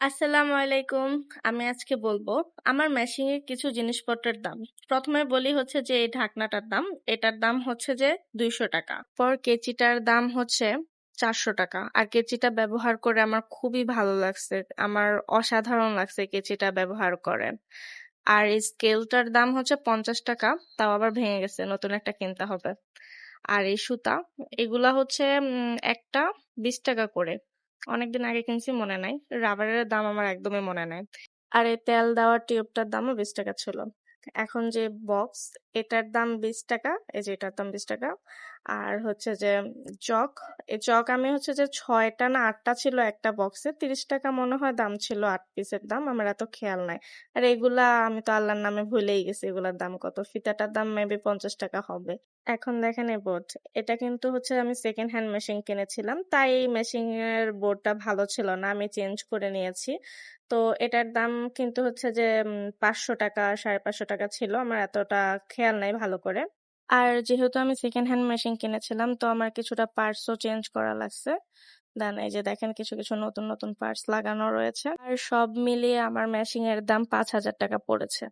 আসসালামু আলাইকুম। আমি আজকে বলবো আমার মেশিং এর কিছু জিনিসপত্রের দাম। প্রথমে বলি হচ্ছে যে এই ঢাকনাটার দাম। এটার দাম হচ্ছে যে 200 টাকা। পর কেচিটার দাম হচ্ছে 400 টাকা। আর কেচিটা ব্যবহার করে আমার খুবই ভালো লাগছে। আমার অসাধারণ লাগছে কেচিটা ব্যবহার করে। আর এই স্কেলটার দাম হচ্ছে 50 টাকা। তাও আবার ভেঙে গেছে, নতুন একটা কিনতে হবে। আর এই সুতা, এগুলা হচ্ছে একটা 20 টাকা করে। অনেকদিন আগে কিনছি, মনে নাই। রাবারের দাম আমার একদমই মনে নাই। আর এই তেল দেওয়ার টিউবটার দামও 20 টাকা ছিল। এখন যে বক্স, এটার দাম 20 টাকা। এই যে এটার দাম 20 টাকা। আর হচ্ছে যে জগ, এই জগ আমি হচ্ছে যে 6টা না 8টা ছিল একটা বক্সে, 30 টাকা মনে হয় দাম ছিল 8 পিসের দাম, আমার এত খেয়াল নাই। আর এগুলা আমি তো আল্লাহর নামে ভুলেই গেছি এগুলার দাম কত। ফিতাটার দাম মেবি 50 টাকা হবে। এখন দেখেন এই বোর্ড, এটা কিন্তু হচ্ছে আমি সেকেন্ড হ্যান্ড মেশিন কিনেছিলাম, তাই এই মেশিন এর বোর্ডটা ভালো ছিল না, আমি চেঞ্জ করে নিয়েছি। তো এটার দাম কিন্তু হচ্ছে যে 500 টাকা 550 টাকা ছিল, আমার এতটা খেয়াল নাই ভালো করে। আর যেহেতু আমি সেকেন্ড হ্যান্ড মেশিন কিনেছিলাম, তো আমার কিছুটা পার্টসও চেঞ্জ করা লাগছে। দেন এই যে দেখেন কিছু কিছু নতুন নতুন পার্টস লাগানো রয়েছে। আর সব মিলিয়ে আমার মেশিং এর দাম 5,000 টাকা পড়েছে।